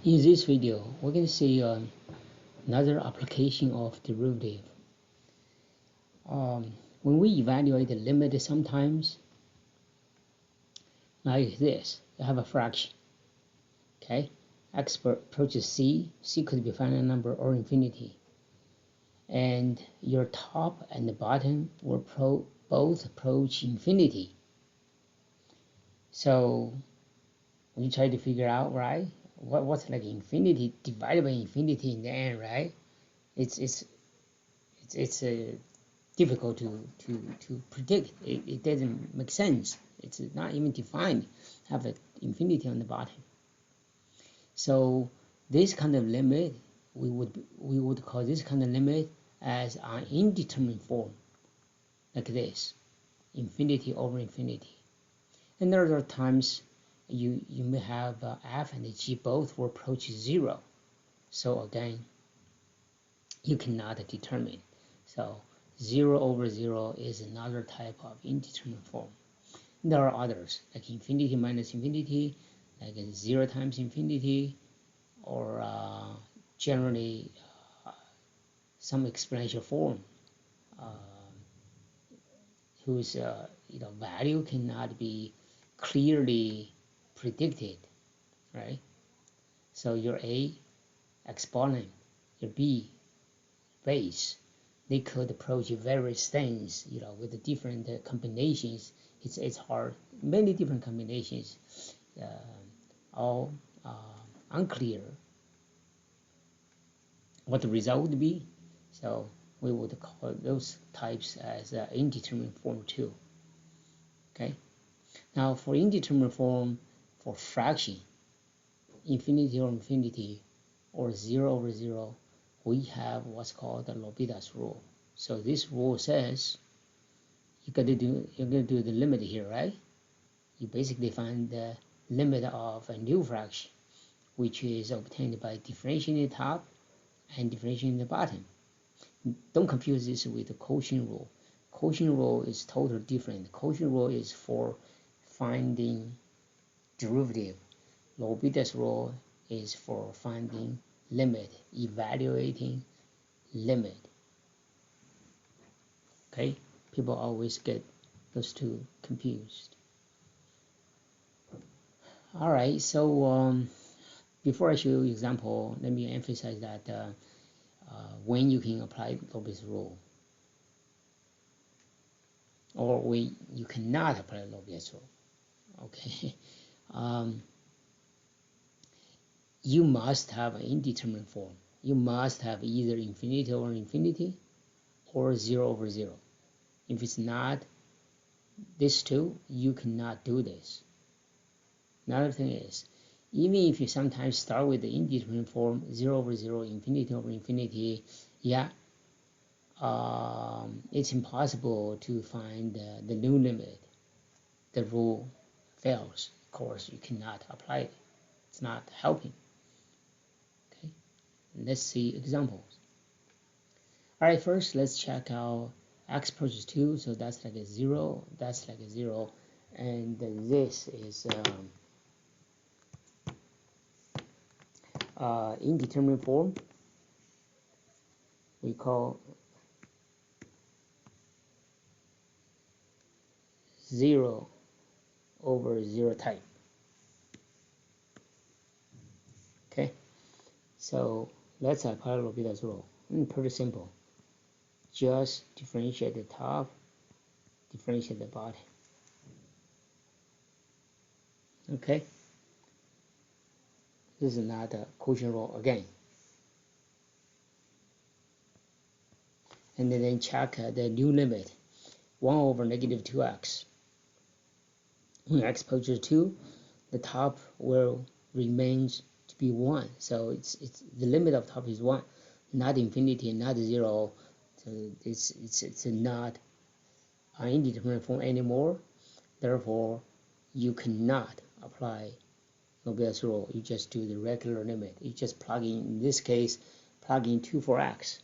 In this video, we're going to see another application of derivative. When we evaluate the limit sometimes, like this, you have a fraction, okay? X approaches C, C could be a finite number or infinity. And your top and the bottom will both approach infinity. So we try to figure out, right? What's like infinity divided by infinity in the end, right? It's difficult to predict. It doesn't make sense. It's not even defined. Have an infinity on the bottom. So this kind of limit, we would call this kind of limit as an indeterminate form, like this, infinity over infinity. And there are times you may have f and g both will approach 0. So again, you cannot determine. So 0 over 0 is another type of indeterminate form. And there are others, like infinity minus infinity, like 0 times infinity, or generally some exponential form whose value cannot be clearly predicted, right? So your A exponent, your B base, they could approach various things, with the different combinations. It's hard, many different combinations, all unclear what the result would be. So we would call those types as indeterminate form too. Okay. Now for indeterminate form, for fraction, infinity over infinity, or 0 over 0, we have what's called the L'Hopital's rule. So this rule says you're gonna do the limit here, right? You basically find the limit of a new fraction, which is obtained by differentiating the top and differentiating the bottom. Don't confuse this with the quotient rule. Quotient rule is totally different. Quotient rule is for finding derivative. L'Hopital's rule is for finding limit, evaluating limit. Okay, people always get those two confused. All right, so before I show you example, let me emphasize that when you can apply L'Hopital's rule, or when you cannot apply L'Hopital's rule. Okay, you must have an indeterminate form. You must have either infinity over infinity or 0 over 0. If it's not this two, you cannot do this. Another thing is, even if you sometimes start with the indeterminate form, 0 over 0, infinity over infinity, yeah, it's impossible to find the new limit. The rule fails. Of course, you cannot apply it. It's not helping. Okay, let's see examples. All right, first let's check out x approaches 2, so that's like a 0, that's like a 0, and this is indeterminate form. We call 0 over 0 type. Okay, so let's apply L'Hopital's rule. Pretty simple. Just differentiate the top, differentiate the bottom. Okay, this is not a quotient rule again. And then check the new limit, 1 over negative 2x. When x approaches 2, the top will remain to be 1. So it's the limit of top is 1, not infinity, not 0. So it's not an indeterminate form anymore. Therefore, you cannot apply L'Hopital's rule. You just do the regular limit. You just plug in this case, plug in 2 for x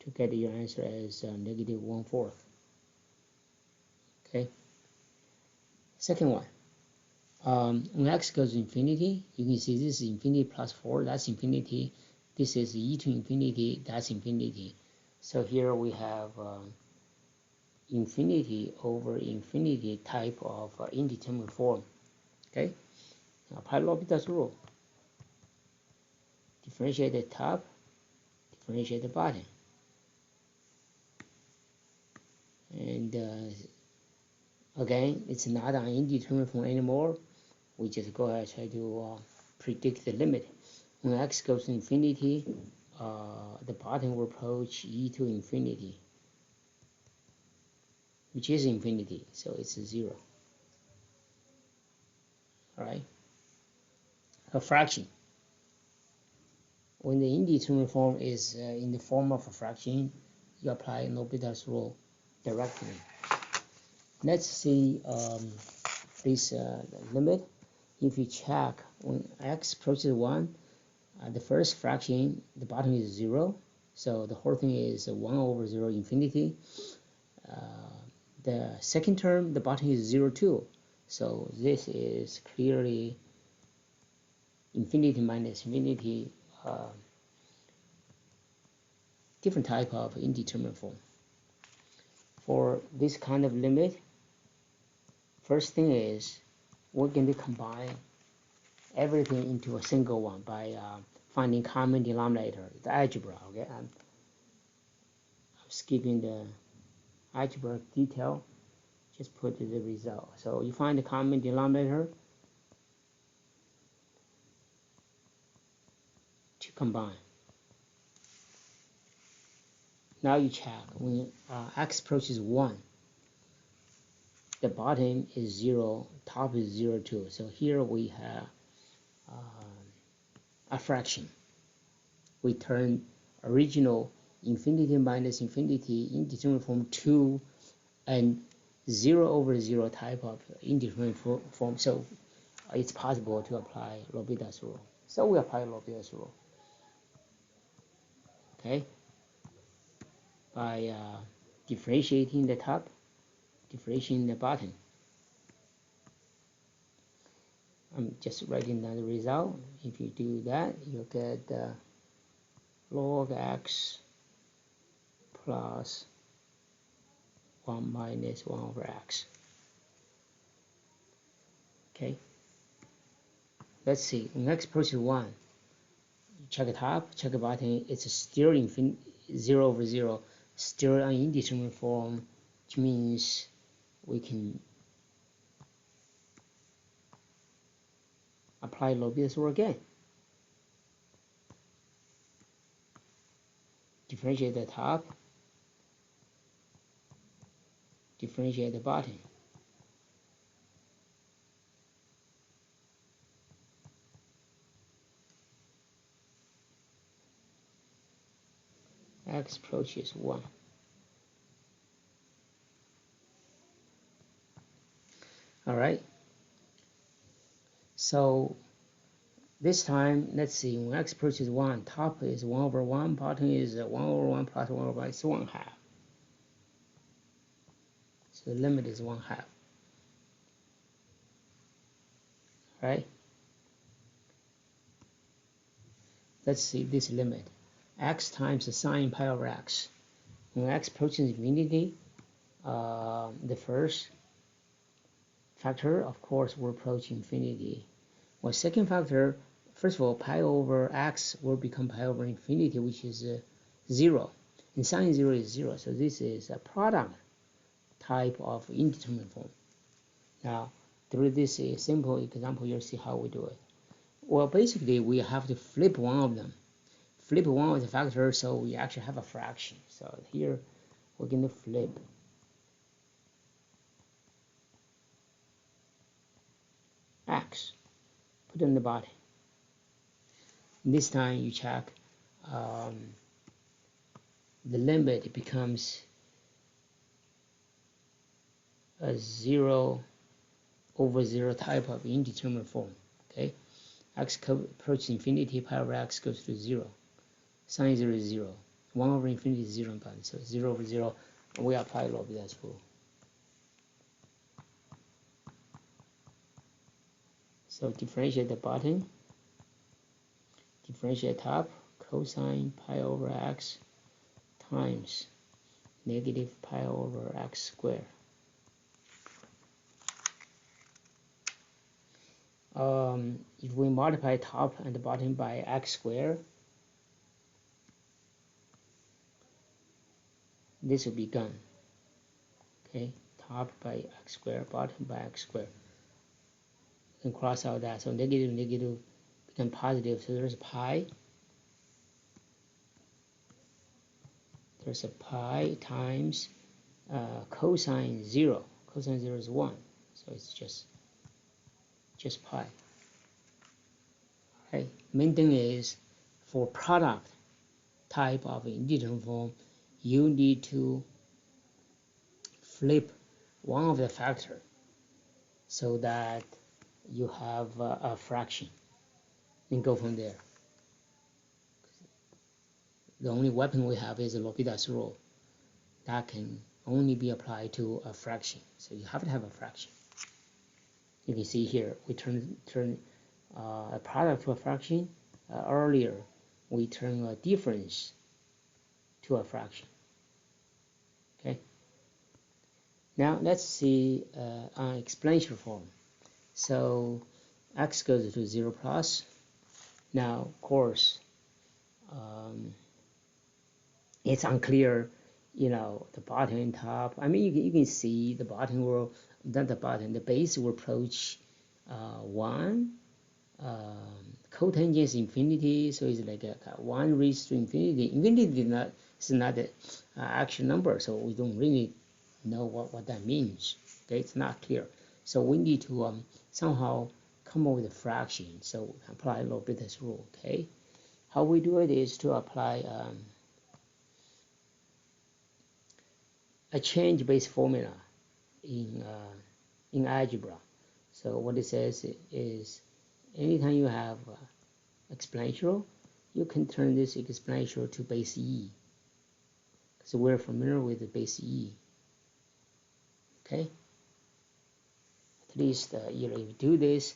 to get your answer as negative 1/4. Okay. Second one, When x goes to infinity, you can see this is infinity plus 4, that's infinity. This is e to infinity, that's infinity. So here we have infinity over infinity type of indeterminate form. Okay, now apply L'Hopital's rule. Differentiate the top, differentiate the bottom. And again, it's not an indeterminate form anymore. We just go ahead and try to predict the limit. When x goes to infinity, the bottom will approach e to infinity, which is infinity, so it's a 0. All right. A fraction. When the indeterminate form is in the form of a fraction, you apply L'Hopital's rule directly. Let's see this limit. If you check when x approaches 1, the first fraction, the bottom is 0, so the whole thing is 1 over 0 infinity. The second term, the bottom is 0 too, so this is clearly infinity minus infinity, different type of indeterminate form. For this kind of limit, first thing is we're going to combine everything into a single one by finding common denominator, the algebra. Okay, I'm skipping the algebra detail, just put the result. So you find the common denominator to combine. Now you check when x approaches 1, the bottom is 0, top is 0 too. So here we have a fraction. We turn original infinity minus infinity indeterminate form to an 0 over 0 type of indeterminate form. So it's possible to apply L'Hopital's rule. So we apply L'Hopital's rule. Okay, by differentiating the top, differentiating the bottom. I'm just writing down the result. If you do that, you'll get log x plus 1 minus 1 over x. Okay, let's see. When x approaches 1, check the top, check the bottom. It's still 0 over 0, still an indeterminate form, which means we can apply L'Hopital's rule again. Differentiate the top, differentiate the bottom. X approaches 1. All right. So this time, let's see, when x approaches 1, top is 1 over 1, bottom is 1 over 1 plus 1 over 1, it's 1 half. So the limit is 1 half. Right? Let's see this limit. X times the sine pi over x. When x approaches infinity, the first factor, of course, will approach infinity. Well, second factor, first of all, pi over x will become pi over infinity, which is 0. And sine 0 is 0, so this is a product type of indeterminate form. Now, through this simple example, you'll see how we do it. Well, basically, we have to flip one of them. Flip one of the factors, so we actually have a fraction. So here, we're going to flip x, put it in the bottom. This time, you check the limit becomes a 0 over 0 type of indeterminate form. Okay, x approaches infinity, pi over x goes to 0. Sine 0 is 0. 1 over infinity is 0 in bottom, so 0 over 0, we apply L'Hopital's rule. So differentiate the bottom, differentiate top, cosine pi over x times negative pi over x squared. If we multiply top and the bottom by x squared, this will be gone. Okay, top by x squared, bottom by x squared. You can cross out that, so negative negative become positive, so there's pi. There's a pi times cosine 0. Cosine 0 is 1, so it's just pi. Okay. Main thing is, for product type of indeterminate form, you need to flip one of the factor so that you have a fraction and go from there. The only weapon we have is L'Hopital's rule. That can only be applied to a fraction. So you have to have a fraction. You can see here, we turn a product to a fraction. Earlier, we turn a difference to a fraction. Okay. Now let's see an exponential form. So x goes to 0 plus. Now, of course, it's unclear, the bottom and top. I mean, you can see the bottom will, not the bottom, the base will approach 1. Cotangent is infinity, so it's like a 1 raised to infinity. Infinity is not the actual number, so we don't really know what that means. Okay, it's not clear. So we need to somehow come up with a fraction. So we can apply L'Hopital's rule. Okay, how we do it is to apply a change-based formula in algebra. So what it says is, anytime you have exponential, you can turn this exponential to base e. So we're familiar with the base e. Okay. At least if you do this,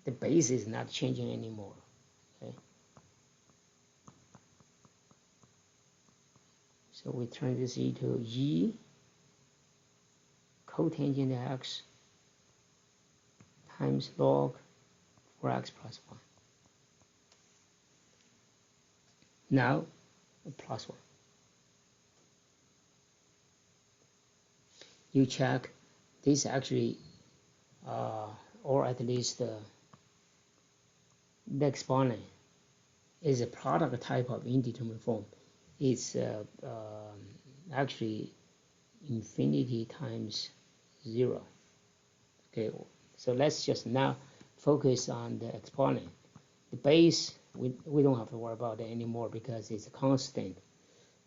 the base is not changing anymore. Okay. So we turn this into e cotangent x times log 4x plus 1. Now, plus 1. You check this actually, or at least the exponent is a product type of indeterminate form. It's actually infinity times 0. Okay, so let's just now focus on the exponent. The base, we don't have to worry about it anymore because it's a constant.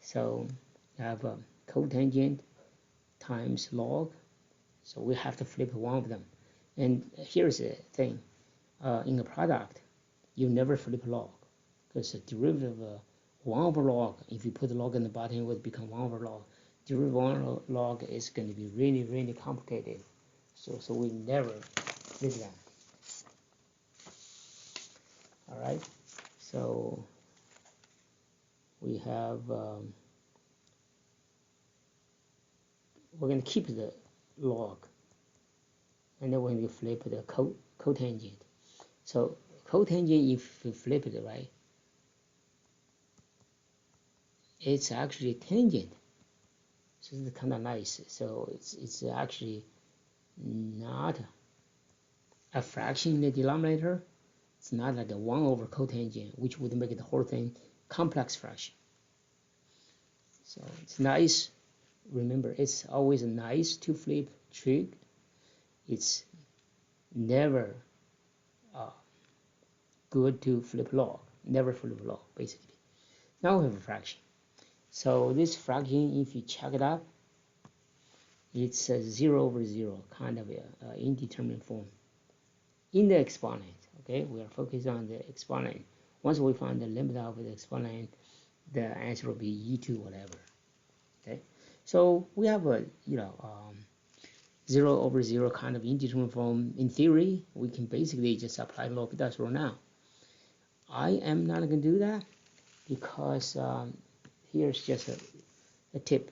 So you have a cotangent times log. So we have to flip one of them. And here's the thing. In a product, you never flip log, because the derivative of 1 over log, if you put the log in the bottom, it would become 1 over log. Derivative of 1 log is going to be really, really complicated. So we never flip that. All right. So we have, we're going to keep the log, and then we're going to flip the cotangent. So cotangent, if you flip it, right, it's actually tangent. So it's kind of nice. So it's actually not a fraction in the denominator. It's not like a 1 over cotangent, which would make the whole thing complex fraction. So it's nice. Remember, it's always nice to flip trig. It's never good to flip log. Never flip log, basically. Now we have a fraction. So this fraction, if you check it out, it's a 0 over 0, kind of a indeterminate form. In the exponent, okay, we are focused on the exponent. Once we find the limit of the exponent, the answer will be e to whatever. Okay, so we have a 0 over 0 kind of indeterminate form, in theory, we can basically just apply L'Hopital's rule now. I am not going to do that because here's just a tip.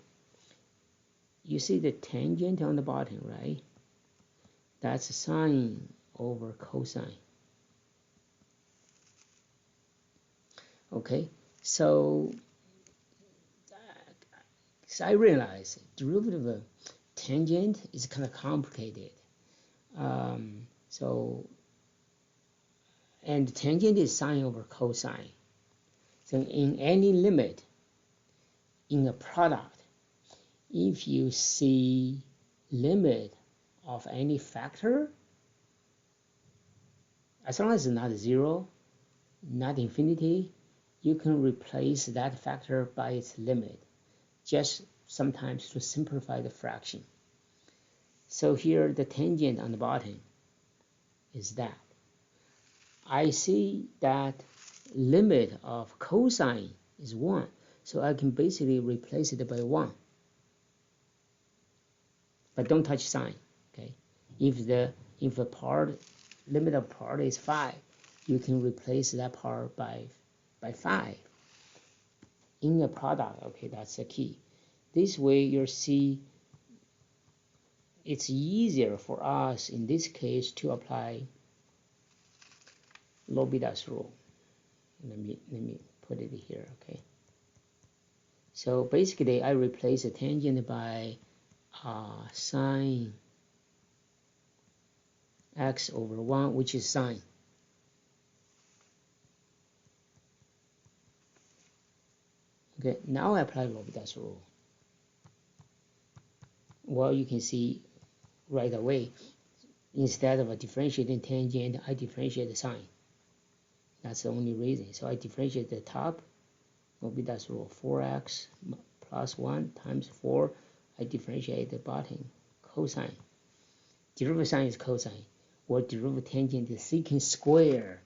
You see the tangent on the bottom, right? That's sine over cosine. Okay, so I realize derivative of tangent is kind of complicated. And tangent is sine over cosine. So in any limit, in a product, if you see limit of any factor, as long as it's not 0, not infinity, you can replace that factor by its limit, just sometimes to simplify the fraction. So here the tangent on the bottom is that. I see that limit of cosine is 1, so I can basically replace it by 1. But don't touch sine, okay? If the limit of part is 5, you can replace that part by 5 in a product. Okay, that's the key. This way you'll see it's easier for us in this case to apply L'Hopital's rule. Let me put it here, okay? So basically I replace the tangent by sine x over 1, which is sine. Okay, now I apply L'Hopital's rule. Well, you can see right away, instead of a differentiating tangent, I differentiate the sine. That's the only reason. So I differentiate the top, L'Hopital's rule, 4x plus 1 times 4. I differentiate the bottom, cosine. Derivative sine is cosine. Or derivative tangent is secant square.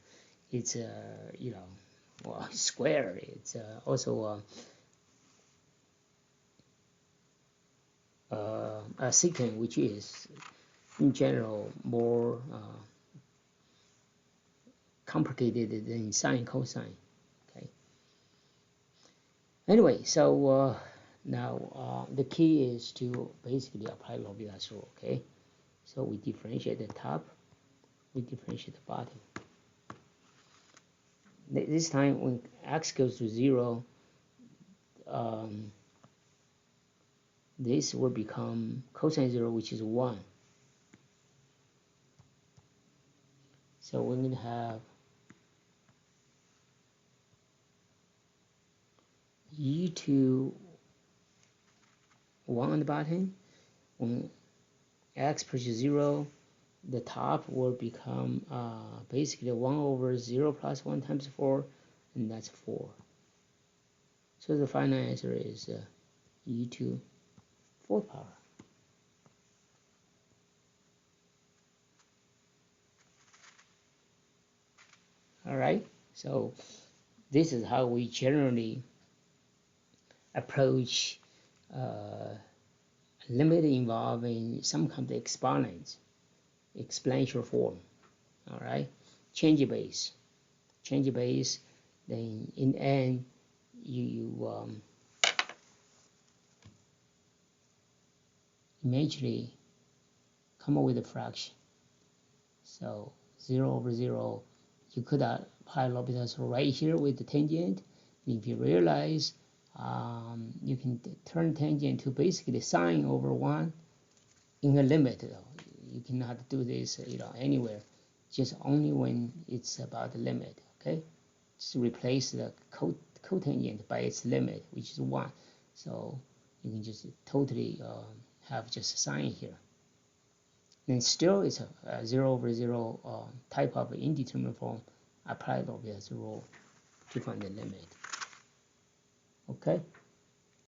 It's well, square. It's also a secant, which is in general more complicated than sine cosine. Okay. Anyway, so now the key is to basically apply L'Hopital's rule. Okay. So we differentiate the top, we differentiate the bottom. This time when x goes to 0, this will become cosine 0, which is 1. So we're going to have e to 1 on the bottom. When x approaches 0, the top will become basically 1 over 0 plus 1 times 4, and that's 4. So the final answer is e to 4th power. All right, so this is how we generally approach limit involving some kind of exponential form. All right, change base, then in n you eventually come up with a fraction. So 0 over 0, you could apply L'Hopital's rule right here with the tangent. And if you realize, you can turn tangent to basically sine over 1 in a limit. You cannot do this anywhere, just only when it's about the limit. Okay, just replace the cotangent by its limit, which is 1. So you can just totally have just sine here. And still it's a 0 over 0 type of indeterminate form. Apply L'Hopital's rule to find the limit. Okay.